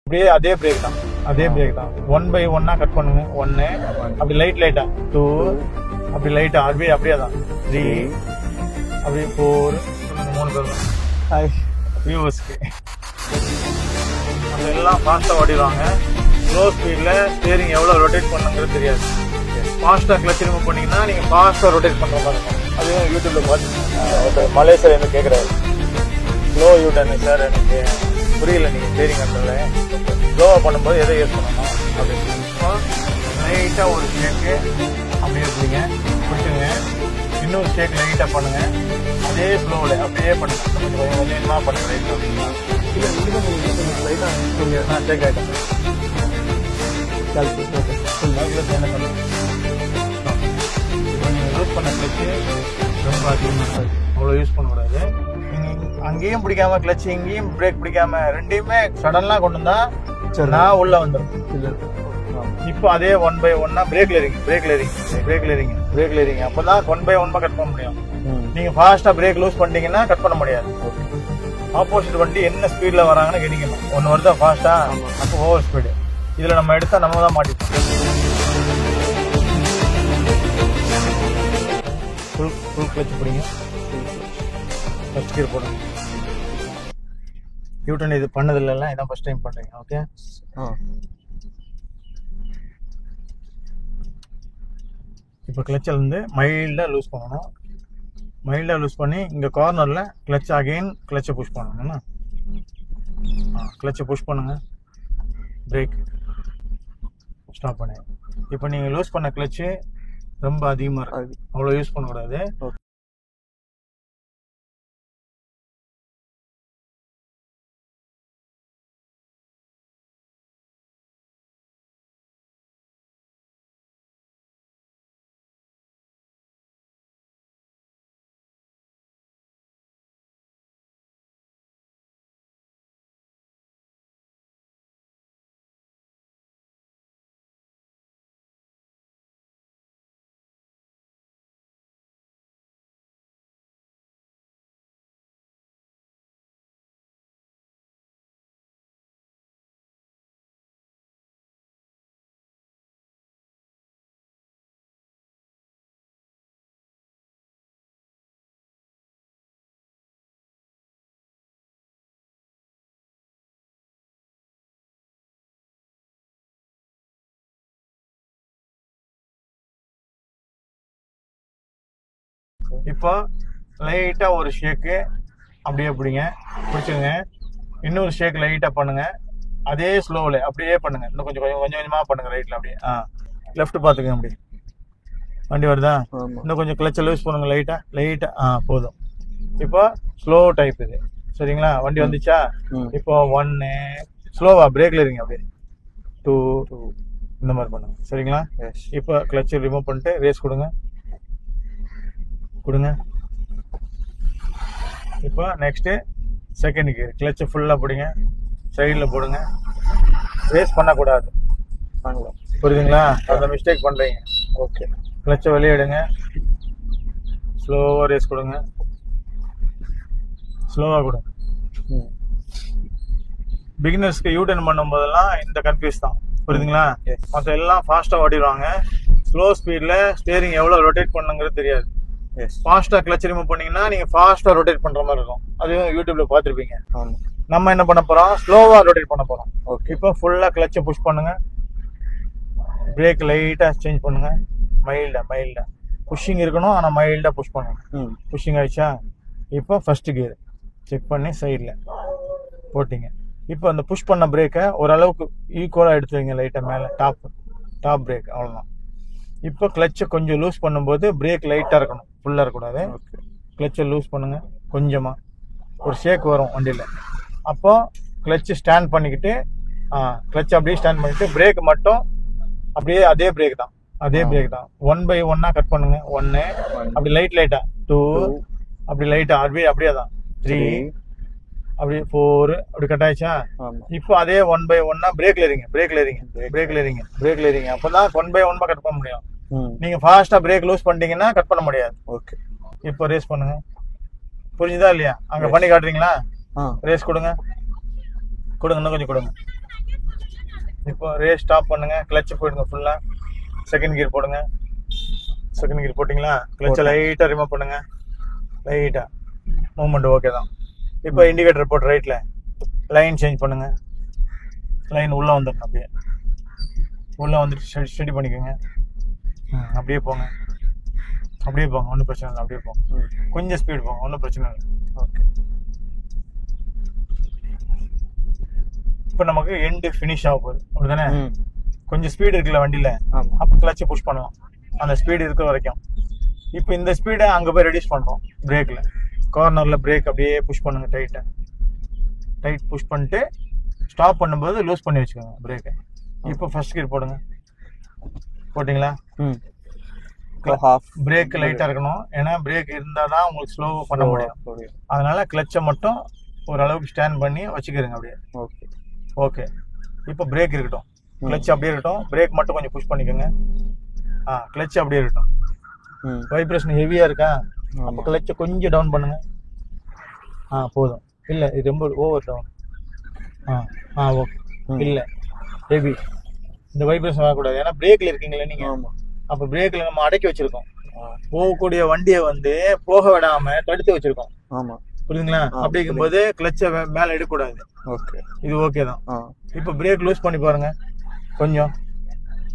அப்படியே அதே பிரேக் தான், அதே பிரேக் தான். 1 by 1 கட் பண்ணுங்க. 1 அப்படி லைட்டா 2 அப்படி லைட்டா அப்படியே தான் 3 அப்படியே 4 3 பேர் தான் வியூவர்ஸ்க்கு. அதெல்லாம் ஃபாஸ்ட்டாக ஓடிடுவாங்க. ஸ்லோ ஸ்பீடில் ஸ்டேரிங் எவ்வளோ ரொட்டேட் பண்ணுங்கிறது தெரியாது. ஃபாஸ்ட்டாக கிளச் ரிமூவ் பண்ணிங்கன்னா நீங்கள் ஃபாஸ்ட்டாக ரொட்டேட் பண்ணுற மாதிரி இருக்கும். அதுவும் யூடியூப்பில் பார்த்து மலேசியா என்ன கேட்குறாரு, ஸ்லோ யூட்டர்னு சார் எனக்கு புரியல, நீங்கள் ஸ்டேரிங் கண்ட்ரோல் ஸ்லோவாக பண்ணும்போது எதை யூஸ் பண்ணணும் அப்படின்னு. லைட்டாக ஒரு ஷேக்கு அப்படியே பிடிங்க, பிடிச்சுங்க. இன்னொரு ஷேக் லைட்டாக பண்ணுங்க. அதே ஸ்லோவில் அப்படியே பண்ணுங்க. கொஞ்சம் கொஞ்சமாக பண்ணுங்க. ரைட் அப்படிங்களா லைட்டாக ஷேக் ஆகிட்டேன். என்ன பண்ணுங்க, இப்போ நீங்கள் யூஸ் பண்ண கிளச்சு ரொம்ப அதிகமாக அவ்வளோ யூஸ் பண்ணக்கூடாது. நீங்கள் அங்கேயும் பிடிக்காம கிளச்சு இங்கேயும் பிரேக் பிடிக்காம ரெண்டையுமே சடன்லாம் கொண்டு வந்தா நான் உள்ள வந்துடும். இப்போ அதே 1 by 1 பிரேக்ல இருங்க. அப்பதான் 1 by 1 கட் பண்ண முடியும். நீங்க ஃபாஸ்டா பிரேக் லூஸ் பண்ணிட்டீங்கன்னா கட் பண்ண முடியாது. ஆப்போசிட் வண்டி என்ன ஸ்பீட்ல வராங்கன்னு கணிக்கணும். ஒன்னு வருதா ஃபாஸ்டா, அப்போ ஓவர் ஸ்பீடு. இதுல நம்ம எடுத்தா நம்ம தான் மாட்டிப்போம். ஃபுல் கிளச் பிடிங்க. ஃபர்ஸ்ட் கியர் போடுங்க. யூட்டன் இது பண்ணதில்ல, இதான் ஃபர்ஸ்ட் டைம் பண்றீங்க. ஓகே, இப்போ கிளச்சில் இருந்து மைல்டாக லூஸ் பண்ணணும். மைல்டாக லூஸ் பண்ணி இங்கே கார்னரில் கிளச் அகெயின் கிளச்சை புஷ் பண்ணணும்னா கிளச்சை புஷ் பண்ணுங்க. பிரேக் ஸ்டாப் பண்ணி. இப்போ நீங்கள் லூஸ் பண்ண கிளச்சு ரொம்ப அதிகமாக இருக்கு, அவ்வளோ யூஸ் பண்ணக்கூடாது. இப்போ லைட்டா ஒரு ஷேக்கு அப்படியே பிடிங்க, பிடிச்சுங்க. இன்னொரு ஷேக் லைட்டா பண்ணுங்க. அதே ஸ்லோவில் அப்படியே பண்ணுங்க. இன்னும் கொஞ்சம் கொஞ்சமா பண்ணுங்க. ரைட்ல அப்படியே லெஃப்ட் பார்த்துங்க. அப்படி வண்டி வருதா, இன்னும் கொஞ்சம் கிளச்சை லூஸ் பண்ணுங்க. லைட்டா போதும். இப்போ ஸ்லோ டைப் இது, சரிங்களா? வண்டி வந்துச்சா? இப்போ 1 ஸ்லோவா பிரேக்ல இருங்க. அப்படியே 2 இந்த மாதிரி பண்ணுங்க, சரிங்களா? இப்போ கிளச்சை ரிமூவ் பண்ணிட்டு ரேஸ் கொடுங்க. இப்போ நெக்ஸ்ட் செகண்ட் கியர் கிளச்சை ஃபுல்லாக பிடிங்க, சைடில் போடுங்க. ரேஸ் பண்ணக்கூடாது, புரியுதுங்களா? அந்த மிஸ்டேக் பண்ணுறீங்க. ஓகே, கிளச்சை வெளியே எடுங்க. ஸ்லோவாக ரேஸ் கொடுங்க. ஸ்லோவாக கொடுங்க. பிகினர்ஸ்க்கு யூட்டர்ன் பண்ணும்போதெல்லாம் இந்த கன்ஃபியூஸ் தான், புரியுதுங்களா? மற்ற எல்லாம் ஃபாஸ்ட்டாக ஓடிடுவாங்க. ஸ்லோ ஸ்பீடில் ஸ்டேரிங் எவ்வளோ ரொட்டேட் பண்ணுங்கிறது தெரியாது. ஃபாஸ்ட்டாக கிளச் ரிமூவ் பண்ணீங்கன்னா நீங்கள் ஃபாஸ்ட்டாக ரொட்டேட் பண்ணுற மாதிரி இருக்கும். அதுவும் யூடியூப்ல பார்த்துருப்பீங்க. நம்ம என்ன பண்ண போகிறோம், ஸ்லோவாக ரொட்டேட் பண்ண போகிறோம். ஓகே, இப்போ ஃபுல்லாக கிளச்சை புஷ் பண்ணுங்க. பிரேக் லைட்டாக சேஞ்ச் பண்ணுங்க. மைல்டாக புஷ்ஷிங் இருக்கணும், ஆனால் மைல்டாக புஷ் பண்ணுங்க. புஷ்ஷிங் ஆயிடுச்சா? இப்போ ஃபர்ஸ்ட் கியர் செக் பண்ணி சைடில் போட்டிங்க. இப்போ அந்த புஷ் பண்ண பிரேக்கை ஓரளவுக்கு ஈக்குவலாக எடுத்து வைங்க. லைட்டாக மேலே டாப் பிரேக், அவ்வளோதான். இப்போ கிளச்சை கொஞ்சம் லூஸ் பண்ணும்போது பிரேக் லைட்டாக இருக்கணும், ஃபுல்லாக இருக்கக்கூடாது. கிளச்சை லூஸ் பண்ணுங்க. கொஞ்சமாக ஒரு ஷேக் வரும் வண்டியில். அப்போ கிளச்சு ஸ்டாண்ட் பண்ணிக்கிட்டு கிளச் அப்படியே ஸ்டாண்ட் பண்ணிட்டு பிரேக் மட்டும் அப்படியே அதே பிரேக் தான் 1 by 1 கட் பண்ணுங்க. 1 அப்படி லைட்டா 2 அப்படி லைட்டா அப்படியே தான் 3 அப்படியே 4 அப்படி கட் ஆயிடுச்சா? இப்போ அதே 1 by 1 பிரேக்ல இருங்க. அப்பதான் 1 by 1 கட் பண்ண முடியும். நீங்க ஃபாஸ்டா பிரேக் லூஸ் பண்ணிட்டீங்கன்னா கட் பண்ண முடியாது. ஓகே, இப்போ ரேஸ் பண்ணுங்க. புரிஞ்சுதா இல்லையா? அங்க பண்ணி காட்டுறீங்களா? ரேஸ் கொடுங்க. இன்னும் கொஞ்சம் கொடுங்க. இப்போ ரேஸ் ஸ்டாப் பண்ணுங்க, கிளட்ச் போயிடுங்க ஃபுல்லா. செகண்ட் கியர் போடுங்க. செகண்ட் கியர் போட்டிங்களா, கிளட்சை லைட்டாக ரிமூவ் பண்ணுங்க. லைட்டாக மூவ்மெண்ட் ஓகே தான். இப்போ இண்டிகேட்டர் போட்டு ரைட்டில் லைன் சேஞ்ச் பண்ணுங்க. லைன் உள்ளே வந்துடணும், அப்படியே உள்ளே வந்துட்டு ஸ்டடி பண்ணிக்கோங்க. அப்படியே போங்க, அப்படியே போங்க, ஒன்றும் பிரச்சனை இல்லை. அப்படியே போங்க, கொஞ்சம் ஸ்பீட் போங்க, ஒன்றும் பிரச்சனை இல்லை. ஓகே, இப்போ நமக்கு எண்டு ஃபினிஷ் ஆக போகுது, அப்படிதானே? கொஞ்சம் ஸ்பீடு இருக்குல்ல வண்டியில், அப்போ கிளட்சை புஷ் பண்ணலாம் அந்த ஸ்பீடு இருக்கிற வரைக்கும். இப்போ இந்த ஸ்பீடை அங்கே போய் ரெடியூஸ் பண்ணுறோம். பிரேக்கில் கார்னரில் பிரேக் அப்படியே புஷ் பண்ணுங்க, டைட் புஷ் பண்ணிட்டு ஸ்டாப் பண்ணும்போது லூஸ் பண்ணி வச்சுக்கோங்க பிரேக்கை. இப்போ ஃபர்ஸ்ட் கியர் போடுங்க. போட்டிங்களா? பிரேக் லைட்டாக இருக்கணும், ஏன்னா பிரேக் இருந்தால் தான் உங்களுக்கு ஸ்லோ பண்ண முடியும். அதனால கிளட்சை மட்டும் ஓரளவுக்கு ஸ்டாண்ட் பண்ணி வச்சுக்கிறேங்க அப்படியே. ஓகே, இப்போ பிரேக் இருக்கட்டும், கிளட்ச் அப்படியே இருக்கட்டும், பிரேக் மட்டும் கொஞ்சம் புஷ் பண்ணிக்கோங்க. கிளட்ச் அப்படியே இருக்கட்டும். வைப்ரேஷன் ஹெவியாக இருக்கா, அப்போ கிளட்சை கொஞ்சம் டவுன் பண்ணுங்க. போதும். இல்லை, இது ரொம்ப ஓவர் டவுன். ஓகே, இல்லை ஹெவி, இந்த வைப்ரேஷன் வரக்கூடாது, ஏன்னா பிரேக்கில் இருக்கீங்களே நீங்கள். அப்போ பிரேக்கில் நம்ம அடக்கி வச்சிருக்கோம், போகக்கூடிய வண்டியை வந்து போக விடாம தடுத்து வச்சிருக்கோம். புரியுதுங்களா? அப்படிங்கும்போது கிளட்சை மேலே எடுக்கக்கூடாது. ஓகே, இது ஓகே தான். இப்போ பிரேக் லூஸ் பண்ணி பாருங்க, கொஞ்சம்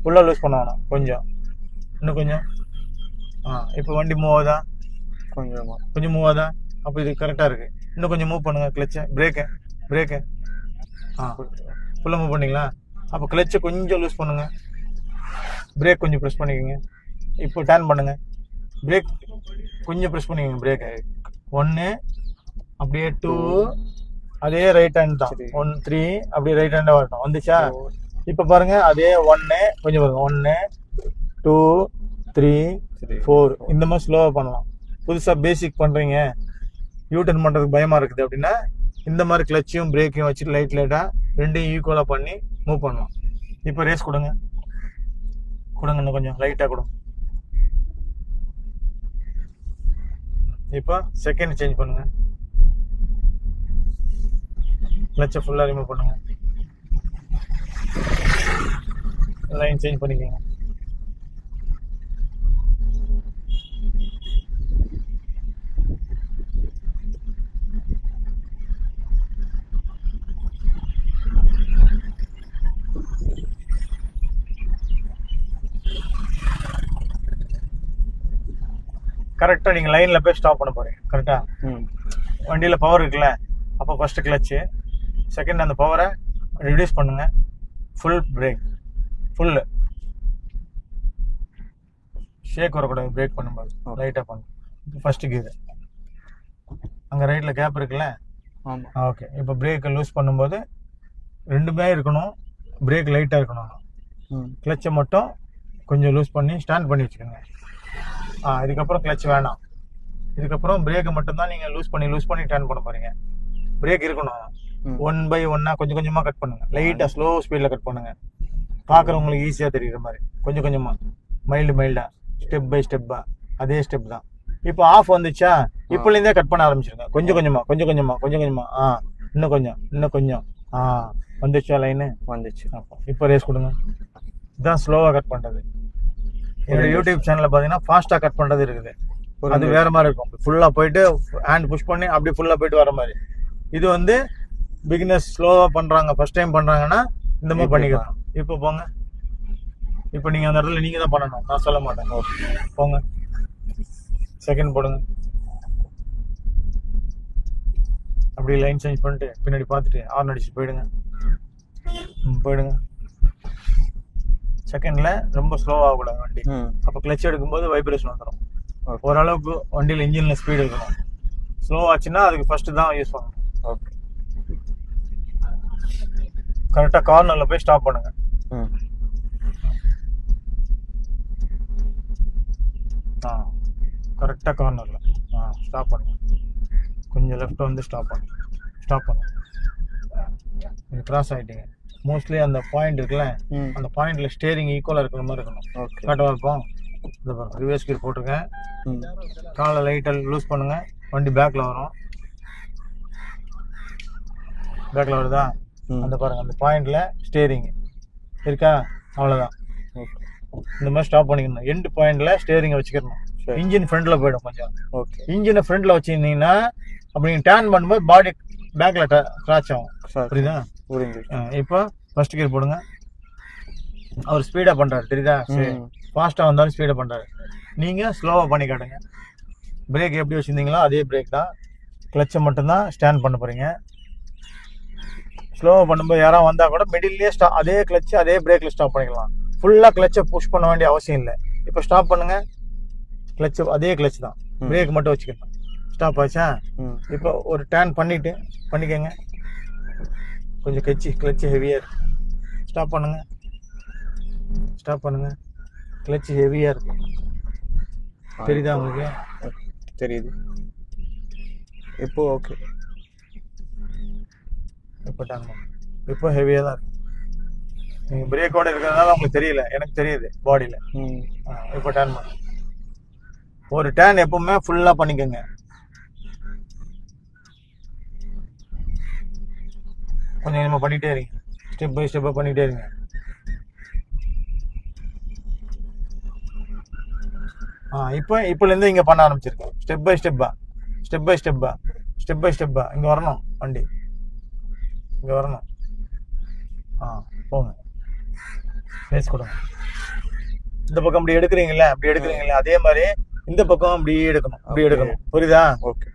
ஃபுல்லாக லூஸ் பண்ண வேணாம், கொஞ்சம் இன்னும் கொஞ்சம். இப்போ வண்டி மூவ் ஆகுதா? கொஞ்சம் மூவ் ஆகுதா? அப்போ இது கரெக்டாக இருக்கு. இன்னும் கொஞ்சம் மூவ் பண்ணுங்க கிளட்சை, பிரேக்கை ஃபுல்லாக மூவ் பண்ணிங்களா? அப்போ கிளட்சை கொஞ்சம் லூஸ் பண்ணுங்க, பிரேக் கொஞ்சம் ப்ரெஸ் பண்ணிக்கோங்க. இப்போ டர்ன் பண்ணுங்க, பிரேக் கொஞ்சம் ப்ரெஸ் பண்ணிக்கோங்க. பிரேக்கை 1, அப்படியே 2, அதே ரைட் ஹேண்ட் தான் 1 3, அப்படியே ரைட் ஹேண்டாக வரட்டும். வந்துச்சா? இப்போ பாருங்க, அதே 1 கொஞ்சம் பாருங்க, 1 2 3 4 இந்த மாதிரி ஸ்லோவாக பண்ணலாம். புதுசாக பேசிக் பண்ணுறீங்க, யூட்டர்ன் பண்ணுறதுக்கு பயமாக இருக்குது அப்படின்னா இந்த மாதிரி கிளட்சையும் பிரேக்கையும் வச்சுட்டு லைட்டாக ரெண்டையும் ஈக்குவலாக பண்ணி மூவ் பண்ணலாம். இப்போ ரேஸ் கொடுங்க, இன்னும் கொஞ்சம் லைட்டாக கொடுங்க. இப்போ செகண்ட் சேஞ்ச் பண்ணுங்க, கிளட்சை ஃபுல்லாக ரிமூவ் பண்ணுங்க, லைன் சேஞ்ச் பண்ணிக்கோங்க. கரெக்டாக நீங்கள் லைனில் போய் ஸ்டாப் பண்ண போகிறீங்க. கரெக்டாக வண்டியில் பவர் இருக்குல்ல, அப்போ ஃபஸ்ட்டு கிளட்சு, செகண்ட் அந்த பவரை ரிடியூஸ் பண்ணுங்க, ஃபுல் பிரேக், ஃபுல்லு ஷேக் வரக்கூடாது. பிரேக் பண்ணும்போது லைட்டாக பண்ணுங்க. ஃபஸ்ட்டு கியர் அங்கே ரைட்டில் கேப் இருக்குல்ல, ஓகே. இப்போ பிரேக்கை லூஸ் பண்ணும்போது ரெண்டுமே இருக்கணும், பிரேக் லைட்டாக இருக்கணும். கிளட்சை மட்டும் கொஞ்சம் லூஸ் பண்ணி ஸ்டாண்ட் பண்ணி வச்சுக்கோங்க. இதுக்கப்புறம் கிளட்ச் வேணாம், இதுக்கப்புறம் பிரேக்கை மட்டும்தான் நீங்கள் லூஸ் பண்ணி டர்ன் பண்ண போகிறீங்க. பிரேக் இருக்கணும், 1 by 1 கொஞ்சம் கொஞ்சமாக கட் பண்ணுங்க, லைட்டாக ஸ்லோ ஸ்பீடில் கட் பண்ணுங்க, பார்க்குறவங்களுக்கு ஈஸியாக தெரியுற மாதிரி. கொஞ்சம் கொஞ்சமாக மைல்டாக ஸ்டெப் பை ஸ்டெப்பாக அதே ஸ்டெப் தான். இப்போ ஆஃப் வந்துச்சா, இப்போலேருந்தே கட் பண்ண ஆரம்பிச்சிருங்க, கொஞ்சம் கொஞ்சமாக. இன்னும் கொஞ்சம். வந்துச்சா லைனு? வந்துச்சு. இப்போ ரேஸ் கொடுங்க. இதுதான் ஸ்லோவாக கட் பண்ணுறது. என்னோட யூடியூப் சேனலில் பார்த்தீங்கன்னா ஃபாஸ்ட்டாக கட் பண்ணுறது இருக்குது, அது வேறு மாதிரி இருக்கும். ஃபுல்லாக போயிட்டு ஹேண்ட் புஷ் பண்ணி அப்படியே ஃபுல்லாக போயிட்டு வர மாதிரி. இது வந்து பிகினர்ஸ் ஸ்லோவாக பண்ணுறாங்க, ஃபர்ஸ்ட் டைம் பண்ணுறாங்கன்னா இந்த மாதிரி பண்ணிக்கலாம். இப்போ போங்க, இப்போ நீங்கள் அந்த இடத்துல நீங்கள் தான் பண்ணணும், நான் சொல்ல மாட்டேன். போங்க, செகண்ட் போடுங்க, அப்படியே லைன் சேஞ்ச் பண்ணிட்டு பின்னாடி பார்த்துட்டு ஹார்ன் அடிச்சுட்டு போயிடுங்க. செகண்ட்ல ரொம்ப ஸ்லோவாக கூடாது வண்டி. அப்போ கிளட்ச் எடுக்கும்போது வைப்ரேஷன் வந்துடும். ஓரளவுக்கு வண்டியில் இன்ஜினில் ஸ்பீடு இருக்கணும். ஸ்லோ ஆச்சுன்னா அதுக்கு ஃபர்ஸ்ட் தான் யூஸ் பண்ணணும். ஓகே, கரெக்டாக கார்னரில் போய் ஸ்டாப் பண்ணுங்க. கரெக்டாக கார்னரில் ஸ்டாப் பண்ணுங்க. கொஞ்சம் லெஃப்ட் வந்து ஸ்டாப் பண்ணுங்க. நீங்கள் கிராஸ் ஆகிட்டீங்க. மோஸ்ட்லி அந்த பாயிண்ட் இருக்குல்ல, அந்த பாயிண்ட்ல ஸ்டேரிங் ஈக்குவலாக இருக்கிற மாதிரி இருக்கணும். கரெக்டாக இருக்கும். இது பாருங்க, ரிவர்ஸ் கியர் போட்டிருக்கேன். காலை லைட்டாக லூஸ் பண்ணுங்க, வண்டி பேக்கில் வரும். பேக்கில் வருதா? அந்த பாருங்க, அந்த பாயிண்ட்ல ஸ்டேரிங் இருக்கா, அவ்வளோதான். இந்த மாதிரி ஸ்டாப் பண்ணிக்கணும். எண்ட் பாயிண்ட்ல ஸ்டேரிங்கை வச்சுக்கணும். இன்ஜின் ஃப்ரண்ட்ல போயிடும் கொஞ்சம். ஓகே. இன்ஜினை ஃப்ரண்ட்ல வச்சிருந்தீங்கன்னா அப்படி நீங்கள் டேர்ன் பண்ணும்போது பாடி பேக்ல கிராச் ஆகும். புரியுதா? இப்போ ஃபர்ஸ்ட் கியர் போடுங்க. அவர் ஸ்பீடா பண்றாரு தெரியுதா? ஃபாஸ்டா வந்தாலும் ஸ்பீடா பண்றாரு. நீங்க ஸ்லோவா பண்ணி காட்டுங்க. பிரேக் எப்படி வச்சிருந்தீங்களோ அதே பிரேக் தான், கிளச்சை மட்டும்தான் ஸ்டாண்ட் பண்ண போறீங்க. ஸ்லோவா பண்ணும்போது யாராவது வந்தா கூட மிடில்லே அதே கிளச்சு அதே பிரேக்ல ஸ்டாப் பண்ணிக்கலாம். ஃபுல்லா கிளச்சை புஷ் பண்ண வேண்டிய அவசியம் இல்லை. இப்போ ஸ்டாப் பண்ணுங்க, கிளச்சு அதே கிளச் தான், பிரேக் மட்டும் வச்சுக்கலாம். ஸ்டாப் ஆச்சா? இப்போ ஒரு டர்ன் பண்ணிக்கங்க. கொஞ்சம் கிளச்சு ஹெவியா இருக்கு. ஸ்டாப் பண்ணுங்க. கிளச் ஹெவியா இருக்கு. தெரியுதா உங்களுக்கு? தெரியுது. இப்போ ஓகே. இப்போ டர்ன் பண்ணுங்க. இப்போ ஹெவியா தான் இருக்கு. நீங்க பிரேக்கோட இருக்கிறதுனால உங்களுக்கு தெரியல, எனக்கு தெரியுது பாடியில. இப்போ டர்ன் பண்ணுங்க. ஒரு டர்ன் எப்பவுமே ஃபுல்லா பண்ணிக்கோங்க. கொஞ்சம் நம்ம பண்ணிட்டே இருங்க, ஸ்டெப் பை ஸ்டெப்பா பண்ணிட்டே இருங்க. இப்போலேருந்து இங்கே பண்ண ஆரம்பிச்சிருக்கேன். ஸ்டெப் பை ஸ்டெப்பா இங்கே வரணும். வண்டி இங்கே வரணும். போங்க, பேஸ் கொடுங்க. இந்த பக்கம் அப்படி எடுக்கிறீங்களா அதே மாதிரி இந்த பக்கம் அப்படி எடுக்கணும். புரியுதா? ஓகே.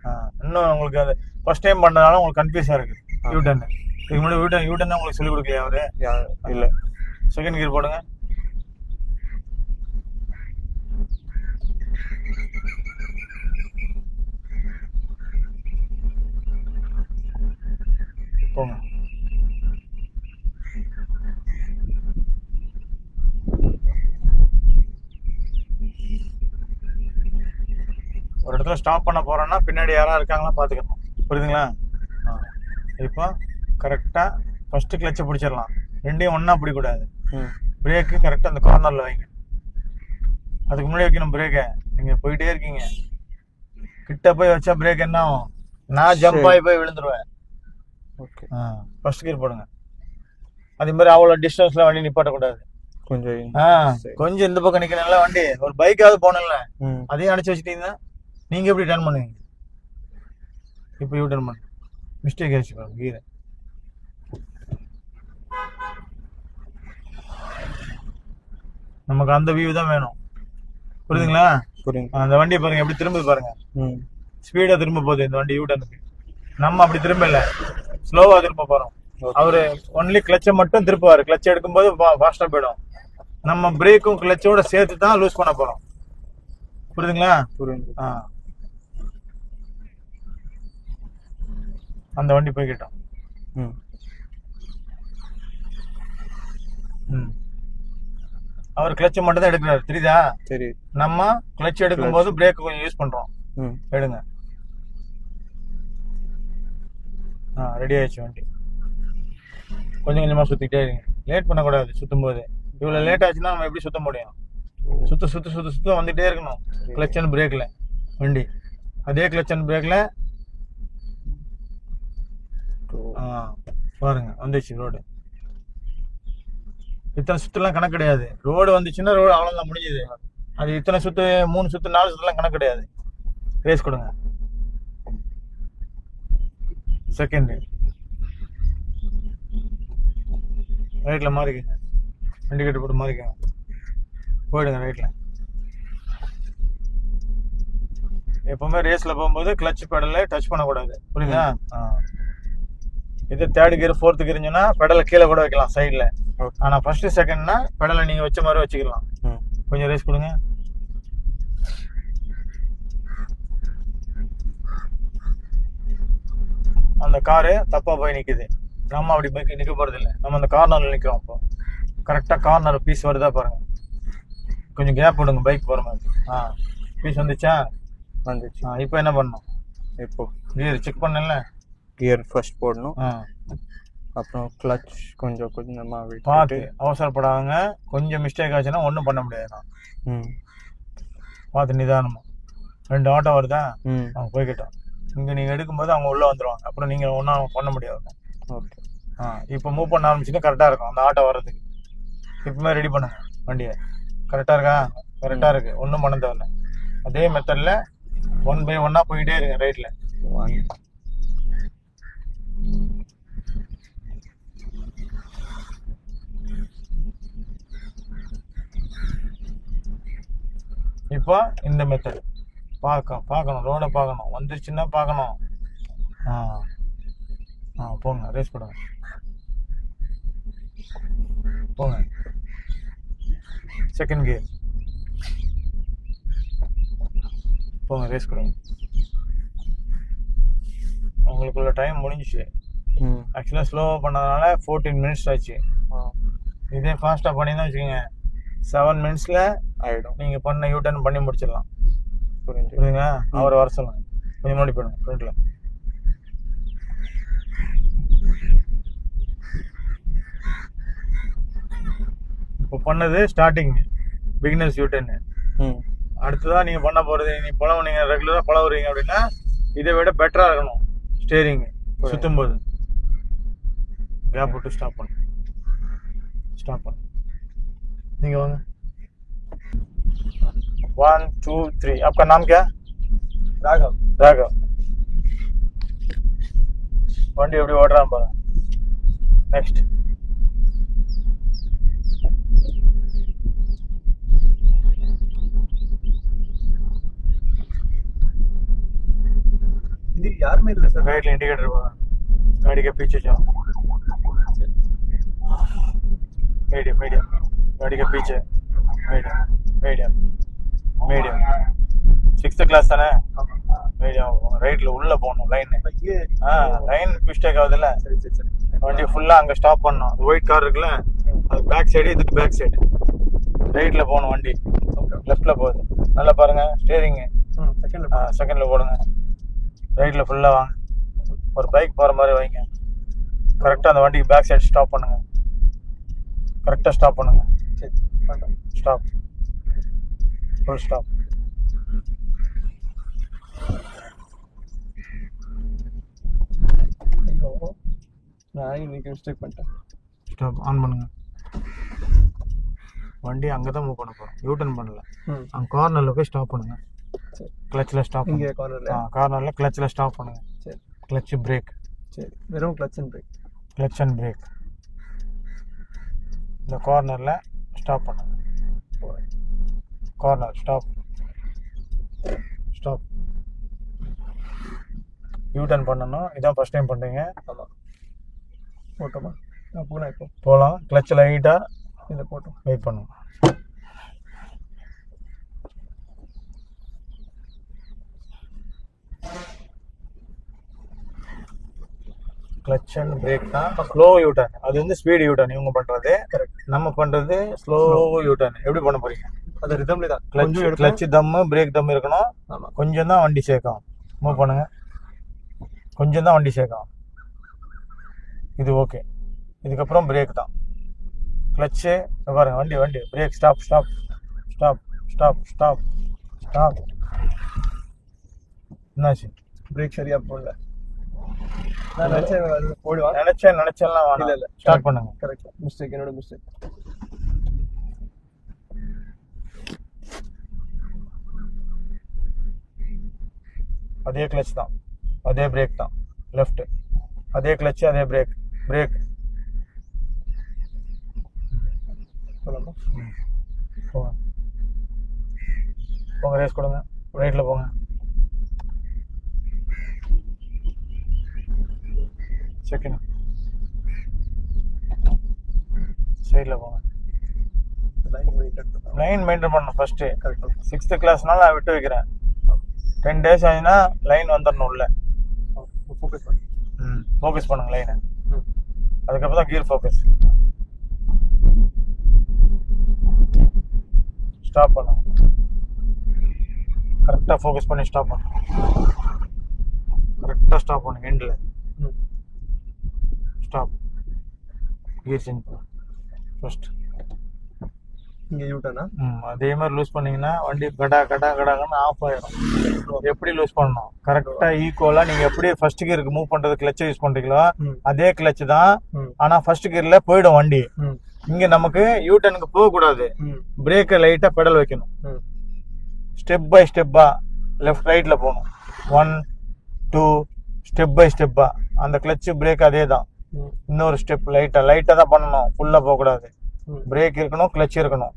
இன்னும் உங்களுக்கு அது ஃபர்ஸ்ட் டைம் பண்ணனால உங்களுக்கு கன்ஃபியூஸாக இருக்கு. யூட்டன் இதுக்கு முன்னாடி யூட்டன் தான் உங்களுக்கு சொல்லிக் கொடுக்கலையா அவரு? இல்லை. செகண்ட் கியர் போடுங்க. போங்க. ஒரு இடத்துல ஸ்டாப் பண்ண போறோம்னா பின்னாடி யாராவது இருக்காங்களா பார்த்துக்கணும். புரியுதுங்களா? இப்போ கரெக்டாக ஃபர்ஸ்ட் கிளச்சை பிடிச்சிடலாம். ரெண்டையும் ஒன்றா பிடிக்கூடாது. பிரேக்கு கரெக்டாக அந்த கார்னரில் வைங்க. அதுக்கு முன்னாடி வைக்கணும் பிரேக்கை. நீங்கள் போயிட்டே இருக்கீங்க, கிட்ட போய் வச்சா பிரேக் என்ன ஆகும்? நான் ஜம்ப் ஆகி போய் விழுந்துருவேன். ஓகே. ஃபர்ஸ்ட் கியர் போடுங்க. அதே மாதிரி அவ்வளோ டிஸ்டன்ஸ்ல வண்டி நிப்பாட்டக்கூடாது. கொஞ்சம் இந்த பக்கம் நிற்கணும்ல வண்டி. ஒரு பைக்காவது போகணும்ல, அதையும் அடைச்சி வச்சுட்டீங்கன்னா நீங்கள் எப்படி டர்ன் பண்ணுவீங்க? இப்போ யூ டர்ன் பண்ணு. மிஸ்டேக் ஆயிடுச்சு கீரை. நமக்கு அந்த வியூ தான் வேணும். புரியுதுங்களா? அந்த வண்டியை பாருங்க எப்படி திரும்புது பாருங்க. ஸ்பீடா திரும்ப போகுது இந்த வண்டி யூ டர்னுக்கு. நம்ம அப்படி திரும்ப இல்லை, ஸ்லோவா திரும்ப போறோம். அவரு ஒன்லி கிளச்சை மட்டும் திருப்புவாரு. கிளச் எடுக்கும்போது ஃபாஸ்டா போயிடும். நம்ம பிரேக்கும் கிளச்சோட சேர்த்து தான் லூஸ் பண்ண போறோம். புரியுதுங்களா? அந்த வண்டி போய்கிட்டோம். அவர் கிளச்சை மட்டும் தான் எடுக்கிறாரு. தெரியுதா? சரி. நம்ம கிளச் எடுக்கும் போது பிரேக் கொஞ்சம் யூஸ் பண்றோம். எடுங்க. ரெடி ஆயிடுச்சு வண்டி. கொஞ்சம் கொஞ்சமா சுத்திட்டே இருங்க. லேட் பண்ணக்கூடாது சுத்தும் போது. இவ்வளவு லேட் ஆச்சுன்னா நம்ம எப்படி சுத்த முடியும்? சுத்த வந்துட்டே இருக்கணும். கிளச் அண்ட் பிரேக்ல வண்டி அதே கிளச் அண்ட் பிரேக்ல. பாருங்க வந்துச்சு ரோடு. இத்தனை சுத்துலாம் கணக்கு கிடையாது. ரோடு வந்துச்சுன்னா ரோடு அவ்வளவுதான் முடிஞ்சது. அது இத்தனை சுத்து 3 சுத்து 4 சுத்துலாம் கணக்கு கிடையாது. ரேஸ் கொடுங்க. செகண்ட் ரைட்ல மாறிக்கங்க. இண்டிகேட்டர் போட்டு மாறிக்கங்க. போயிடுங்க ரைட்ல. எப்பவுமே ரேஸ்ல போகும்போது கிளச் பெடலை டச் பண்ணக்கூடாது. புரியுதா? இது தேர்ட் கியர் ஃபோர்த் கியர்னா பெடலை கீழே கூட வைக்கலாம் சைட்ல. ஆனா ஃபர்ஸ்ட் செகண்ட்னா பெடலை நீங்க வச்ச மாதிரி வச்சுக்கலாம். கொஞ்சம் ரேஸ் கொடுங்க. அந்த காரு தப்பா போய் நிக்குது. நம்ம அப்படி போய் நிக்க போறது இல்லை. நம்ம அந்த கார்னர்ல நிக்கிறோம். இப்போ கரெக்டா கார்னர் பீஸ் வருதா பாருங்க. கொஞ்சம் கேப் விடுங்க பைக் போற மாதிரி. பீஸ் வந்துச்சா? வந்துச்சு. இப்போ என்ன பண்ணணும்? இப்போ கியர் செக் பண்ணல. கியர் ஃபர்ஸ்ட் போடணும். அப்புறம் கிளச் கொஞ்சம் கொஞ்சமா பார்த்து அவசரப்படாங்க. கொஞ்சம் மிஸ்டேக் ஆச்சுன்னா ஒன்றும் பண்ண முடியாது. பார்த்து நிதானமா. 2 ஆட்டோ வருதா? அவங்க போய்கிட்டோம். இங்கே நீங்கள் எடுக்கும்போது அவங்க உள்ளே வந்துடுவாங்க. அப்புறம் நீங்கள் ஒன்றும் பண்ண முடியாது. ஓகே. இப்போ மூவ் பண்ண ஆரம்பிச்சுன்னா கரெக்டாக இருக்கும் அந்த ஆட்டோ வர்றதுக்கு. இப்பவுமே ரெடி பண்ணுங்க வண்டியை. கரெக்டா இருக்கா? கரெக்டா இருக்கு, ஒன்றும் பண்ண தேவையில்ல. அதே மெத்தட்ல 1 by 1 போயிட்டே இருங்க ரைட்ல. 1 இப்போ இந்த மெத்தட் பார்க்கணும், ரோடை பார்க்கணும், வந்துருச்சுன்னா பார்க்கணும். போங்க, ரேஸ் போடுங்க, போங்க. செகண்ட் கியர் போங்க, ரேஸ் கொடுங்க. உங்களுக்குள்ள டைம் முடிஞ்சிச்சு. ஆக்சுவலாக ஸ்லோவாக பண்ணதுனால 14 minutes ஆச்சு. இதே ஃபாஸ்ட்டாக பண்ணிங்கன்னா வச்சுக்கோங்க 7 minutesல ஆகிடும். நீங்கள் பண்ண யூட்டர்ன் பண்ணி முடிச்சிடலாம். புரிஞ்சு. புரியுதுங்க? அவரை வர சொல்லுங்க, கொஞ்சம் முன்னாடி போயிடுங்க ஃப்ரண்ட்டில். இப்போ பண்ணது ஸ்டார்டிங் பிகினர்ஸ் யூட்டர்னு. அடுத்ததான் நீங்கள் பண்ண போகிறது, நீங்கள் ரெகுலராக பழகுறீங்க அப்படின்னா இதை விட பெட்டராக இருக்கணும். ஸ்டேரிங் சுற்றும் போது கேப் விட்டு ஸ்டாப் பண்ணு. நீங்கள் வாங்க. 1 2 3. आपका नाम क्या? राघव. வண்டி எப்படி ஓடுறான் பாருங்க. நெக்ஸ்ட் இது யாருமே இல்லை சார். राइट इंडिकेटर गाड़ी के पीछे जाओ. मीडियम गाड़ी के पीछे. मीडियम 6th கிளாஸ் தானே? மீடியம் ரைட்ல உள்ள போகணும். லைன் மிஸ்டேக் ஆகுதுல்ல. சரி. வண்டி ஃபுல்லா அங்க ஸ்டாப் பண்ணணும். ஒயிட் கார் இருக்குல்ல, அது பேக் சைடு, இதுக்கு பேக் சைடு. ரைட்ல போகணும் வண்டி, லெஃப்ட்ல போகுது. நல்லா பாருங்க ஸ்டேரிங். செகண்ட்ல போடுங்க. ரைட்ல ஃபுல்லா வாங்க, ஒரு பைக் போற மாதிரி வைங்க. கரெக்டா அந்த வண்டிக்கு பேக் சைடு ஸ்டாப் பண்ணுங்க. கரெக்டா ஸ்டாப் பண்ணுங்க. Stop, full stop. நான் இன்னைக்கு மிஸ்டேக் பண்ணிட்டேன். ஸ்டாப் ஆன் பண்ணுங்க. வண்டி அங்கே தான் மூவ் பண்ண போகிறோம், யூட்டர்ன் பண்ணல. அங்கே கார்னரில் போய் ஸ்டாப் பண்ணுங்க. கிளச்சில் ஸ்டாப் இங்கே கார்னரில் கிளச்சில் ஸ்டாப் பண்ணுங்க. சரி. Clutch break. சரி, வெறும் கிளச் அண்ட் பிரேக். இந்த கார்னரில் ஸ்டாப் பண்ணுங்க. Corner stop. யூட்டர்ன் பண்ணணும். இதான் ஃபர்ஸ்ட் டைம் பண்ணுறீங்க. ஆமாம். போட்டோமா? போனால் இப்போ போகலாம். கிளச் லைட்டாக இதை போட்டோம். வெயிட் பண்ணுங்க. கிளச் அண்ட் பிரேக் தான் ஸ்லோ யூட்டர்ன். அது வந்து ஸ்பீடு யூட்டர்ன் இவங்க பண்ணுறது. நம்ம பண்ணுறது ஸ்லோ யூட்டர்ன். எப்படி பண்ண போறீங்க? அது ரிதம்ல தான். கிளச் தம்மு, பிரேக் தம்மு இருக்கணும். கொஞ்சம் தான் வண்டி சேர்க்கும். மூவ் பண்ணுங்க. கொஞ்சம் தான் வண்டி சேர்க்கும். இது ஓகே. இதுக்கப்புறம் பிரேக் தான். கிளச்சு பாருங்க, வண்டி பிரேக். ஸ்டாப். என்னாச்சு? பிரேக் சரியா போடல. நான் போடுவேன் நினைச்சேன். இல்ல ஸ்டார்ட் பண்ணுங்க. கரெக்ட். மிஸ்டேக், என்னோட மிஸ்டேக். அதே கிளச் தான், அதே பிரேக் தான். லெஃப்ட், அதே கிளச், அதே பிரேக். போங்க, ரேஸ் கொடுங்க. ரைட்ல போங்க. செகண்ட் சைட்ல போங்க. லைன் மெயின்டைன் பண்ணணும் ஃபர்ஸ்ட். 6th கிளாஸ்னால நான் விட்டு வைக்கிறேன். 10 days ஆச்சுன்னா லைன் வந்துடணும் உள்ள. ஃபோக்கஸ் பண்ணுங்க லைனை. அதுக்கப்புறம் தான் கியர் ஃபோக்கஸ். ஸ்டாப் பண்ணுங்க. கரெக்டாக ஃபோக்கஸ் பண்ணி ஸ்டாப் பண்ணுங்க. கரெக்டாக ஸ்டாப் பண்ணுங்க. எண்டில் ஸ்டாப். கியர் சேஞ்ச் பண்ணுங்க ஃபர்ஸ்ட். இங்கே யூட்டர்னா? அதே மாதிரி லூஸ் பண்ணீங்கன்னா வண்டி கடாகன்னு ஆஃப் ஆயிடும். எப்படி லூஸ் பண்ணணும்? கரெக்டா ஈக்குவலா நீங்க எப்படி ஃபர்ஸ்ட் கியருக்கு மூவ் பண்றது கிளட்சை யூஸ் பண்றீங்களோ அதே கிளட்ச் தான். ஆனா ஃபர்ஸ்ட் கியர்ல போயிடும் வண்டி. இங்க நமக்கு யூ டர்னுக்கு போக கூடாது. பிரேக்கை லைட்டா பெடல் வைக்கணும். ஸ்டெப் பை ஸ்டெப்பா லெஃப்ட் ரைட்ல போகணும். 1 2 ஸ்டெப் பை ஸ்டெப்பா. அந்த கிளட்ச் பிரேக் அதே தான். இன்னொரு ஸ்டெப் லைட்டா தான் பண்ணணும், ஃபுல்லா போக கூடாது. பிரேக் இருக்கணும், கிளட்ச் இருக்கணும்.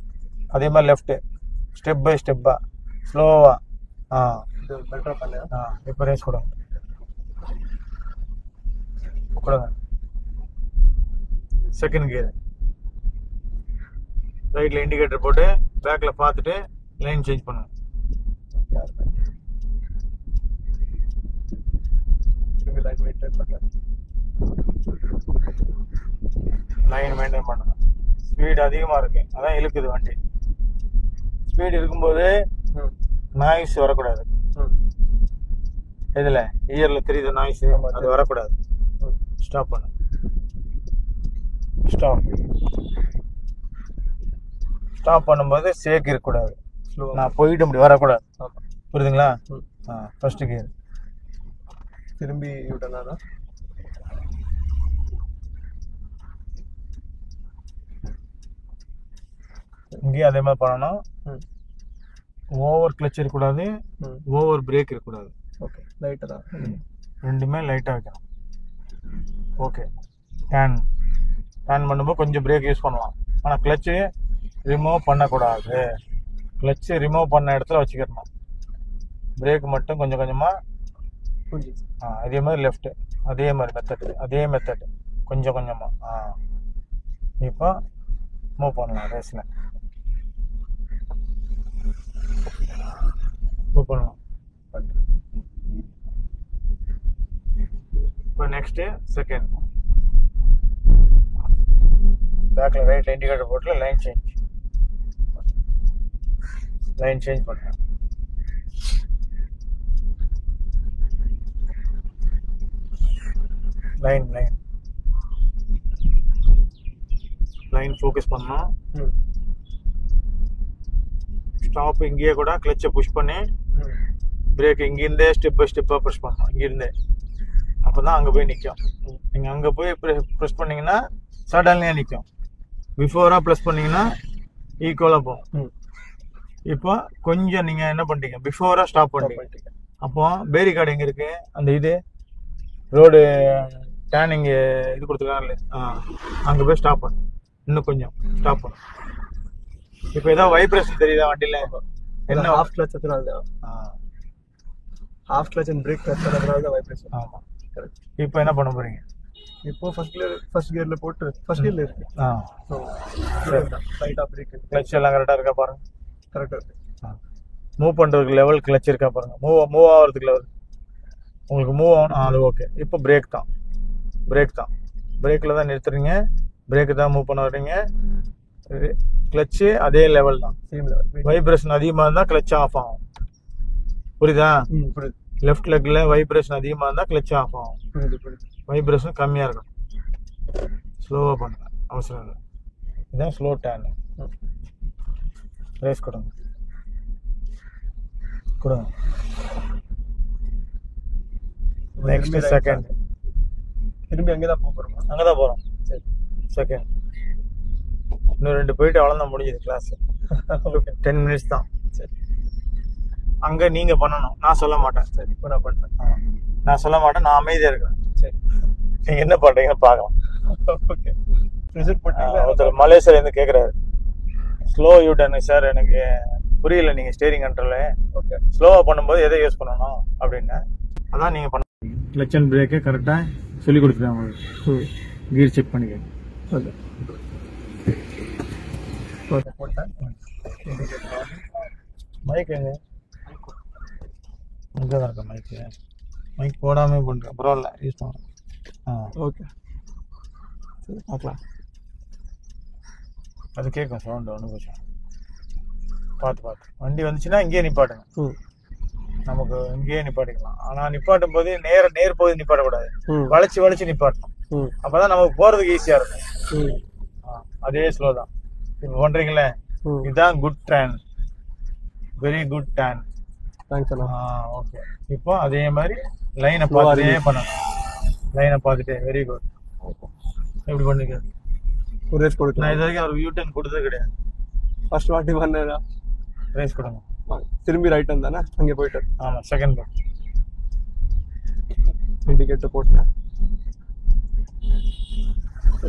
அதே மாதிரி லெஃப்ட் ஸ்டெப் பை ஸ்டெப்பா ஸ்லோவா. இப்போ ரேஸ் கொடுங்க. செகண்ட் கியர் ரைட்ல இண்டிகேட்டர் போட்டு பேக்ல பார்த்துட்டு லைன் சேஞ்ச் பண்ணுங்க. லைன் மெயின்டைன் பண்ணுங்க. ஸ்பீட் அதிகமா இருக்கு, அதான் இழுக்குது வண்டி. ஸ்பீட் இருக்கும்போது நாய்ஸ் வரக்கூடாது. இதுல இயர்ல தெரியுது நாய்ஸ், அது வரக்கூடாது. ஸ்டாப் பண்ணு. ஸ்டாப் பண்ணும்போது சேக் இருக்கக்கூடாது. நான் போயிட்டு அப்படி வரக்கூடாது. புரியுதுங்களா? ஃபர்ஸ்ட் கியர் திரும்பி யூட்டர்னா இங்கேயும் அதே மாதிரி பண்ணணும். ஓவர் கிளட்ச் இருக்கக்கூடாது, ஓவர் பிரேக் இருக்கக்கூடாது. ஓகே, லைட்டாக தான் ரெண்டுமே லைட்டாக வைக்கணும். ஓகே, டேன் பண்ணும்போது கொஞ்சம் பிரேக் யூஸ் பண்ணலாம். ஆனால் கிளச்சு ரிமூவ் பண்ணக்கூடாது. கிளச்சு ரிமூவ் பண்ண இடத்துல வச்சுக்கணும். பிரேக் மட்டும் கொஞ்சம் கொஞ்சமாக. அதே மாதிரி லெஃப்ட்டு அதே மாதிரி மெத்தட் கொஞ்சம் கொஞ்சமாக. இப்போ மூவ் பண்ணலாம். ரேஸில் மூவ் பண்ணலாம். இப்போ நெக்ஸ்ட்டு செகண்ட் பேக்கில் ரைட்டில் இண்டிகேட்டர் போட்டு லைன் சேஞ்ச் பண்ணுறேன். லைன் ஃபோக்கஸ் பண்ணோம். ஸ்டாப் இங்கேயே கூட கிளச்சை புஷ் பண்ணி பிரேக் இங்கிருந்தே ஸ்டெப் பை ஸ்டெப்பாக ப்ரெஸ் பண்ணணும். இங்கிருந்தே அப்போ தான் அங்கே போய் நிற்கும். நீங்கள் அங்கே போய் ப்ரெஸ் பண்ணிங்கன்னா சடன்லியாக நிற்கும். பிஃபோராக ப்ரெஸ் பண்ணிங்கன்னா ஈக்குவலாக போகும். இப்போ கொஞ்சம் நீங்கள் என்ன பண்ணிட்டீங்க, பிஃபோராக ஸ்டாப் பண்ணிட்டீங்க. அப்போ பேரிகார்டு எங்கே இருக்குது, அந்த இது ரோடு டேனிங் இது கொடுத்துருக்காங்கல்ல, அங்கே போய் ஸ்டாப் பண்ணு. இன்னும் கொஞ்சம் ஸ்டாப் பண்ணு. இப்போ ஏதாவது வைப்ரேஷன் தெரியுதா வண்டியில்? என்ன half clutch and break clutch vibration. ஆமாம், இப்போ என்ன பண்ண போறீங்க? இப்போ ஃபர்ஸ்ட் கியர்ல போட்டு ஃபர்ஸ்ட் கியர்ல இருக்கு. ஸோ லைட்டாக பிரேக் கிளச் எல்லாம் கரெக்டாக இருக்கா பாருங்க. கரெக்டாக இருக்கு. மூவ் பண்ணுறதுக்கு லெவல் கிளச் இருக்கா பாருங்க. மூவ் ஆகிறதுக்கு லெவல் உங்களுக்கு மூவ் ஆகணும். அது ஓகே. இப்போ பிரேக் தான் பிரேக்கில் தான் நிறுத்துறீங்க. பிரேக்கு தான் மூவ் பண்ண வர்றீங்க. கிளச்சு அதே லெவல் தான். வைப்ரேஷன் அதிகமாக இருந்தால் கிளச் ஆஃப் ஆகும். புரியுதா? புரியுது. லெஃப்ட் லெக்கில் வைப்ரேஷன் அதிகமாக இருந்தால் கிளச் ஆஃப் ஆகும். புரியுது. வைப்ரேஷன் கம்மியாக இருக்கும். ஸ்லோவாக பண்ணுங்க, அவசரம் இல்லை. இதுதான் ஸ்லோ டேன். ரேஸ் கொடுங்க. நெக்ஸ்ட் செகண்ட் திரும்பி அங்கே தான் போகிறோம். அங்கே தான் போகிறோம். செகண்ட் இன்னும் 2 போயிட்டு அவ்வளோதான் முடிஞ்சது கிளாஸ். 10 minutes தான். சரி, அங்கே நீங்கள் பண்ணணும், நான் சொல்ல மாட்டேன். சரி, இப்போ நான் பண்ணுறேன். நான் சொல்ல மாட்டேன், நான் அமைதியாக இருக்கிறேன். சரி, நீங்கள் என்ன பண்ணுறீங்கன்னு பார்க்கலாம். ஓகே. ரிசல்ட் போட்டீங்களா? ஒருத்தர் மலேசியாலேருந்து கேட்குறாரு, ஸ்லோ யூ டர்னு சார், எனக்கு புரியல, நீங்கள் ஸ்டேரிங் கண்ட்ரோலு ஓகே ஸ்லோவாக பண்ணும்போது எதை யூஸ் பண்ணணும் அப்படின்னு. அதான் நீங்கள் பண்ண கிளச் அண்ட் பிரேக்கை கரெக்டாக சொல்லி கொடுத்துருவேன் உங்களுக்கு. கியர் செக் பண்ணிக்க. ஓகே ஓகே போட்டேன். மைக் எங்க? இங்கே தான் இருக்கேன். மைக் போடாமல் பண்ணுறேன், பரவாயில்ல, யூஸ் பண்ணலாம். ஓகே சரி, பார்க்கலாம். அது கேட்கும் சவுண்டு, ஒன்று கொஞ்சம் பார்த்து வண்டி வந்துச்சுன்னா இங்கேயே நிப்பாட்டுங்க. நமக்கு இங்கேயே நிப்பாட்டிக்கலாம். ஆனால் நிப்பாட்டும் போது நேர் போது நிப்பாட்டக்கூடாது, வளைச்சு நிப்பாட்டணும். அப்போதான் நமக்கு போகிறதுக்கு ஈஸியாக இருக்கும். அதே ஸ்லோ தான் இப்போ பண்ணுறீங்களே, இதுதான் good then, very good then. Thanks அண்ணா. ஓகே. இப்போ அதே மாதிரி லைனை பார்த்துட்டே பண்ணணும். லைனை பார்த்துட்டே, வெரி குட். எப்படி பண்ணிக்க ஒரு ரேஸ் நான் கொடுக்கலாம். இது வரைக்கும் அவருக்கு யூட்டன் கொடுத்தது கிடையாது. ஃபர்ஸ்ட் வாட்டி பண்ணா ரேஸ் கொடுங்க. திரும்பி ரைட் வந்தானே அங்கே போயிட்டார். ஆமாம், செகண்ட் போர்ட். இண்டிகேட்டர் போட்டேன்.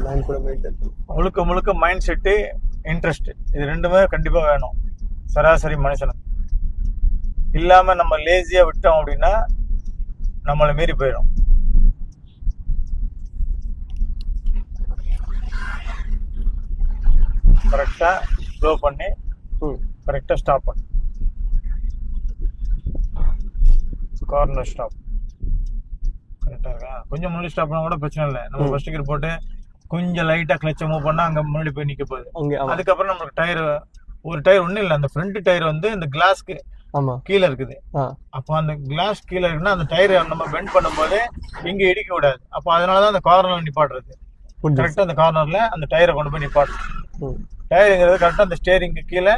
லைன் கூட மெயின்டைன். முழுக்க முழுக்க மைண்ட் செட்டு, இன்ட்ரெஸ்ட், இது ரெண்டுமே கண்டிப்பாக வேணும் சராசரி மனுஷனுக்கு. இல்லாமல் நம்ம லேசியாக விட்டோம் அப்படின்னா நம்மளை மீறி போயிடும். கரெக்டாக ஸ்லோ பண்ணி கரெக்டாக ஸ்டாப் பண்ணு. கார்னர் ஸ்டாப் கரெக்டாக இருக்கா? கொஞ்சம் முன்னாடி ஸ்டாப் பண்ணால் கூட பிரச்சனை இல்லை. நம்ம ஃபர்ஸ்ட் கியர் போட்டு கொஞ்சம் லைட்டாக கிளச்சை மூவ் பண்ணால் அங்கே முன்னாடி போய் நிற்க போகுது. அதுக்கப்புறம் நம்மளுக்கு டயர், ஒரு டயர் ஒன்றும் இல்லை, அந்த ஃப்ரண்ட் டயர் வந்து இந்த கிளாஸ்க்கு கீழே இருக்குது. அப்போ அந்த கிளாஸ் கீழே இருக்குன்னா அந்த டயர் நம்ம பெண்ட் பண்ணும்போது இங்கே இடிக்க விடாது. அப்போ அதனாலதான் அந்த கார்னர்ல நிப்பாட்டுறது. கரெக்டாக அந்த கார்னர்ல அந்த டயரை கொண்டு போய் நிப்பாட்டு. டயருங்கிறது கரெக்டாக அந்த ஸ்டேரிங்க்கு கீழே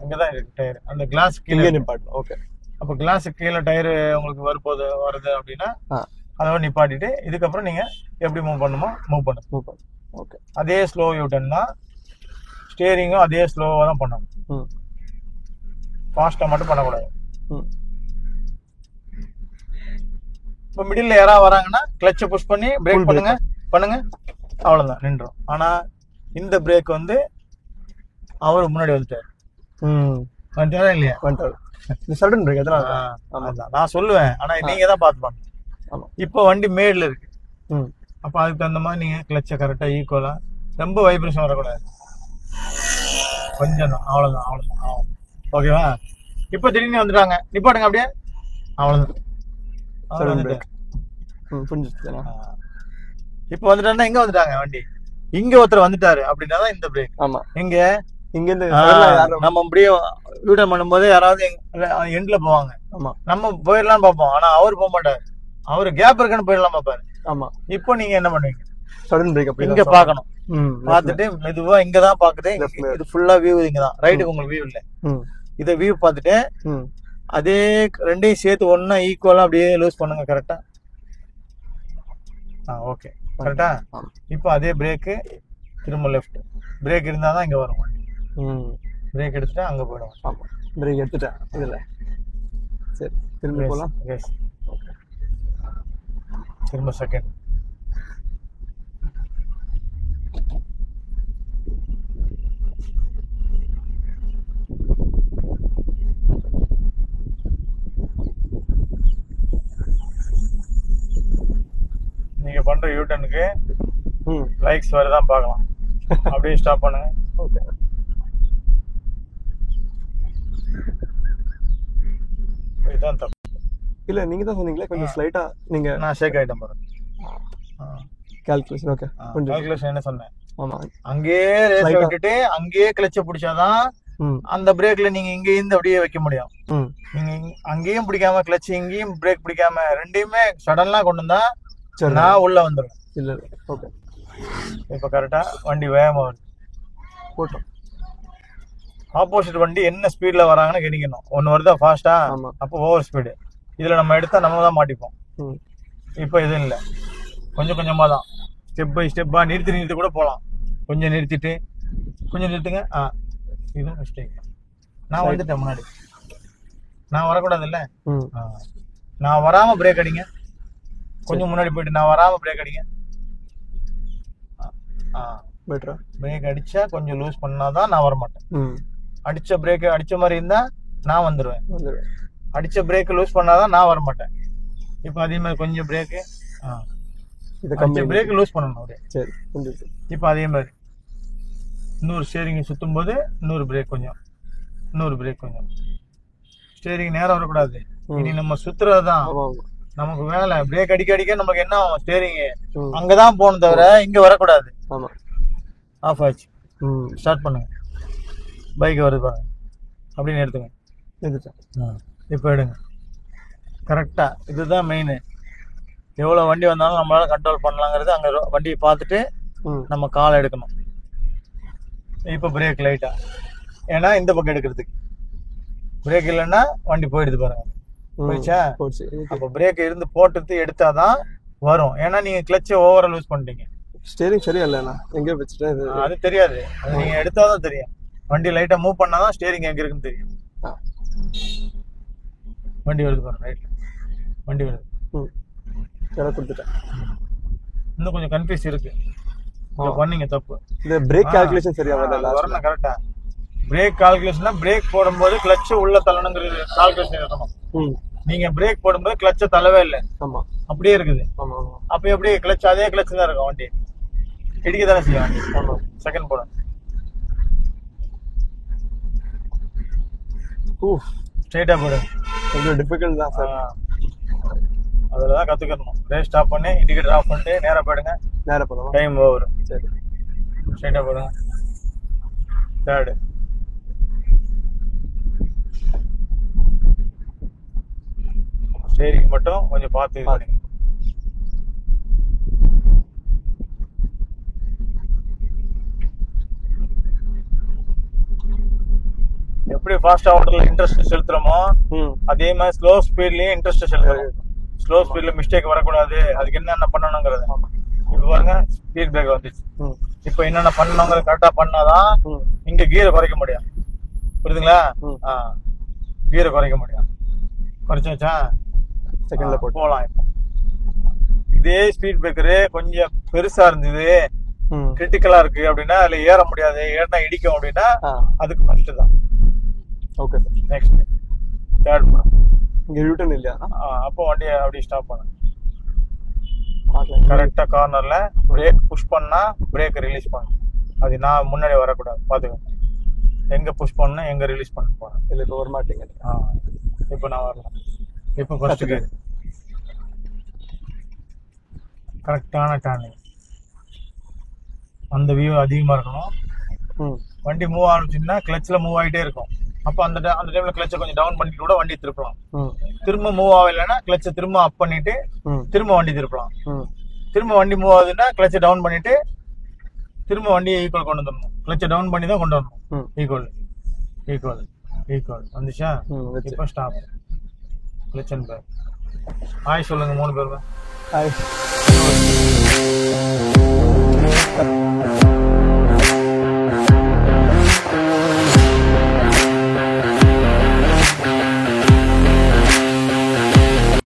இங்கதான் இருக்கு டயர், அந்த கிளாஸ் கீழே நிப்பாட்டு. ஓகே, அப்போ கிளாஸுக்கு கீழே டயர் உங்களுக்கு வருது அப்படின்னா அதை நிப்பாட்டிட்டு இதுக்கப்புறம் நீங்க எப்படி மூவ் பண்ணுமோ மூவ் பண்ணுங்க. ஓகே, அதே ஸ்லோ யூட்டன் தான், ஸ்டேரிங்கும் அதே ஸ்லோவாக தான் பண்ணணும். ஃபாஸ்ட்டாக மட்டும் பண்ணக்கூடாது. இப்போ மிடில் யாராவது வராங்கன்னா கிளச்சை புஷ் பண்ணி பிரேக் பண்ணுங்க அவ்வளோதான், நின்றோம். ஆனால் இந்த பிரேக் வந்து அவர் முன்னாடி வந்துட்டார். வந்துட்டாரா இல்லையா? வந்துட்டாரு. சடன் பிரேக் எதனா நான் சொல்லுவேன், ஆனால் நீங்க தான் பார்த்துப்பாங்க. இப்போ வண்டி மேடில் இருக்கு. அப்போ அதுக்கு தகுந்த மாதிரி நீங்க கிளச்சை கரெக்டாக ஈக்குவலா, ரொம்ப வைப்ரேஷன் வரக்கூடாது, கொஞ்சம் தான், அவ்வளோதான். ஓகேவா? இப்போ திடீர்னு வந்துட்டாங்க, நிப்பாட்டுங்க அப்படியே, அவ்வளோதான். இப்போ வந்துட்டாங்கன்னா எங்க வந்துட்டாங்க வண்டி, இங்க ஒருத்தர் வந்துட்டாரு அப்படின்னா தான் இந்த பிரேக். ஆமா, இங்க நம்ம அப்படியே யூட்டன் பண்ணும்போது யாராவது எண்ட்ல போவாங்க. ஆமா, நம்ம போயிடலாம் பார்ப்போம், ஆனா அவர் போக மாட்டாரு, அவரு கேப் இருக்குன்னு போயிடலாம் பார்ப்பாரு. ஆமா, இப்போ நீங்க என்ன பண்ணுவீங்க? சடன் பிரேக் இங்க பாக்கணும், பார்த்துட்டு மெதுவா இங்கதான் பாக்குது, இது ஃபுல்லா வியூ இங்கதான், ரைட்டுக்கு உங்களுக்கு வியூ இல்ல, இத வியூ பார்த்துட்டு அதே ரெண்டையும் சேர்த்து ஒன்னா ஈக்குவலா அப்படியே லூஸ் பண்ணுங்க. கரெக்டா? ஓகே, கரெக்டா? இப்போ அதே பிரேக்கு திரும்ப லெஃப்ட், பிரேக் இருந்தா தான் இங்க வரும். பிரேக் எடுத்துட்டா அங்க போயிடும். ஆமா, பிரேக் எடுத்துட்டேன் இதுல. சரி, திரும்ப போலாம். எஸ், திரும்ப செகண்ட். நீங்க பண்ற யூட்டனுக்கு லைக்ஸ் வரதான் பார்க்கலாம். அப்படியே ஸ்டாப் பண்ணுங்க. ஓகே, இதுதான் தப்பு. இல்ல நீங்க தான் சொன்னீங்களே கொஞ்சம் ஸ்லைட்டா நீங்க, நான் ஷேக் ஆயிட்டேன் பாருங்க. கால்குலேஷன். ஓகே, கால்குலேஷன் என்ன சொன்னேன்? ஆமா, அங்கேயே ரேஸ் விட்டுட்டு அங்கேயே கிளச்ச பிடிச்சாதான் அந்த பிரேக்ல நீங்க இங்க இருந்து அப்படியே வைக்க முடியும். நீங்க அங்கேயும் பிடிக்காம கிளச் இங்கேயும் பிரேக் பிடிக்காம ரெண்டையுமே சடன்லாம் கொண்டு வந்தா நான் உள்ள வந்துடும். இல்ல, ஓகே, இப்ப கரெக்டா வண்டி வேகமா வருது. போட்டோம். ஆப்போசிட் வண்டி என்ன ஸ்பீட்ல வராங்கன்னு கணிக்கணும். ஒன்னு வருதா ஃபாஸ்டா, அப்போ ஓவர் ஸ்பீடு. இதுல நம்ம எடுத்தா நம்ம தான் மாட்டிப்போம். இப்போ எதுவும் இல்லை, கொஞ்சம் கொஞ்சமா தான், ஸ்டெப் பை ஸ்டெப்பா நிறுத்தி கூட போகலாம். கொஞ்சம் நிறுத்திட்டு கொஞ்சம் நிறுத்துங்க. இது மிஸ்டேக். நான் வந்துட்டேன் முன்னாடி, நான் வரக்கூடாது இல்ல. நான் வராம பிரேக் அடிங்க, கொஞ்சம் முன்னாடி போயிட்டு நான் வராம பிரேக் அடிங்க. பெட்டரா? பிரேக் அடிச்சா கொஞ்சம் லூஸ் பண்ணாதான் நான் வரமாட்டேன். அடிச்ச பிரேக் அடிச்ச மாதிரி இருந்தா நான் வந்துடுவேன். அடிச்ச பிரேக் லூஸ் பண்ணாதான் நான் வரமாட்டேன். இப்போ அதே மாதிரி கொஞ்சம் பிரேக்கு, பிரேக் லூஸ் பண்ணணும் அப்படியே. சரி, இப்போ அதே மாதிரி இன்னொரு ஸ்டேரிங் சுத்தும் போது இன்னொரு பிரேக் கொஞ்சம், இன்னொரு பிரேக் கொஞ்சம். ஸ்டேரிங் நேரம் வரக்கூடாது. இனி நம்ம சுத்துறதுதான் நமக்கு வேலை. பிரேக் அடிக்க அடிக்க நமக்கு என்ன ஆகும், ஸ்டேரிங் அங்கதான் போகணும் தவிர இங்க வரக்கூடாது. ஆஃப் ஆச்சு. ஸ்டார்ட் பண்ணுங்க. பைக் வருது பாருங்க, அப்படின்னு எடுத்துங்க. இப்போ எடுங்க. கரெக்டா, இதுதான் மெயின். எவ்வளோ வண்டி வந்தாலும் நம்மளால கண்ட்ரோல் பண்ணலாங்கிறது. அங்கே வண்டியை பார்த்துட்டு நம்ம காலை எடுக்கணும். இப்போ பிரேக் லைட்டா, ஏன்னா இந்த பக்கம் எடுக்கிறதுக்கு பிரேக் இல்லைன்னா வண்டி போயிடுது பாருங்க. போயிடுச்சா? அப்போ பிரேக் இருந்து போட்டு எடுத்தாதான் வரும். ஏன்னா நீங்க கிளச்சை ஓவரா லூஸ் பண்ணிட்டீங்க. ஸ்டேரிங் சரியா இல்லைண்ணா எங்கேயோ வச்சுட்டேன் இது. அது தெரியாது, அது நீங்க எடுத்தாதான் தெரியும். வண்டி லைட்டா மூவ் பண்ணாதான் ஸ்டேரிங் எங்க இருக்குன்னு தெரியும். ஆ. வண்டி வருது பாருங்க, ரைட் வண்டி வருது. இடம் கொடுத்துட்டேன். இன்னும் கொஞ்சம் கன்ஃபியூஸ் இருக்கு. இங்க பண்ணீங்க தப்பு. இந்த பிரேக் கால்குலேஷன் சரியா வரல. வரணும் கரெக்டா. பிரேக் கால்குலேஷன்னா பிரேக் போடும்போது கிளட்ச் உள்ள தள்ளணுங்கிறது கால்குலேஷன் இருக்கணும். நீங்க பிரேக் போடும்போது கிளட்ச தள்ளவே இல்லை. ஆமா அப்படியே இருக்குது. ஆமா ஆமா. அப்ப எப்படி கிளட்ச் அதே கிளட்ச் தான் இருக்கும் வண்டி, இடிக்க தானே செய்யும் வண்டி. ஆமா. செகண்ட் போடும். ஸ்ட்ரைட்டா போடு. கொஞ்சம் டிஃபிகல்ட் தான் சார். அதுலதான் கத்துக்கணும். பிரேக் ஸ்டாப் பண்ணி இண்டிகேட்டர் ஆஃப் பண்ணிட்டு நேரா போயிடுங்க. நேரா போதும். Time over. சரி ஸ்ட்ரைட்டா போடுங்க. தேர்டு ஸ்டேரிங் மட்டும் கொஞ்சம் பார்த்து இது பண்ணுங்க. எப்படி ஃபாஸ்ட் ஓட்டர்ல இன்ட்ரெஸ்ட் செலுத்துறோமோ அதே மாதிரி ஸ்லோ ஸ்பீட்லயும் இன்ட்ரெஸ்ட் செலுத்துறோம். ஸ்லோ ஸ்பீட்ல மிஸ்டேக் வரக்கூடாது, அதுக்கு என்னென்ன பண்ணணுங்கிறது. இப்ப பாருங்க ஸ்பீட் பிரேக் வந்துச்சு. இப்ப என்னென்ன பண்ணணுங்கிறது கரெக்டா பண்ணாதான் இங்க கியரை குறைக்க முடியும். புரியுதுங்களா? கியரை குறைக்க முடியும். குறைச்சு வச்சா செகண்ட்ல போலாம். இப்போ இதே ஸ்பீட் பிரேக்கரு கொஞ்சம் பெருசா இருந்தது, கிரிட்டிக்கலா இருக்கு அப்படின்னா அதுல ஏற முடியாது, ஏறினா இடிக்கும் அப்படின்னா அதுக்கு ஃபர்ஸ்ட் தான். Okay sir. நெக்ஸ்ட் தேர்ட் பண்ண இங்க யூட்டர்ன் இல்லையா? அப்போ வண்டியை அப்படியே ஸ்டாப் பண்ணு. கரெக்டா கார்னர்ல பிரேக் புஷ் பண்ணா பிரேக் ரிலீஸ் பண்ணு. அது நான் முன்னாடி வரக்கூடாது, பாத்துக்கோங்க. எங்க புஷ் பண்ணணும் எங்க ரிலீஸ் பண்ண போறேன். இல்ல இப்ப வர மாட்டீங்க. இப்போ நான் வரலாம். இப்போ ஃபர்ஸ்ட் கியர் கரெக்டான டர்னிங், அந்த வியூ அதிகமா இருக்கணும். வண்டி மூவ் ஆரம்பிச்சுன்னா கிளச்ல மூவ் ஆகிட்டே இருக்கும். அப்போ அந்த டைம்ல கிளச்சை கொஞ்சம் டவுன் பண்ணிட்டு கூட வண்டி திருப்பலாம். திரும்ப மூவ் ஆகலைன்னா கிளச்சை திரும்ப அப் பண்ணிட்டு திரும்ப வண்டி திருப்பலாம். திரும்ப வண்டி மூவ் ஆகுதுன்னா கிளச்சை டவுன் பண்ணிட்டு திரும்ப வண்டியை ஈக்குவல் கொண்டு வந்துடணும். கிளச்சை டவுன் பண்ணி தான் கொண்டு வரணும். ஈக்குவல் ஈக்குவல் ஈக்குவல் வந்துச்சா? இப்போ stop. Clutch and back. Hi சொல்லுங்க 3 பேருமே. ஹாய்.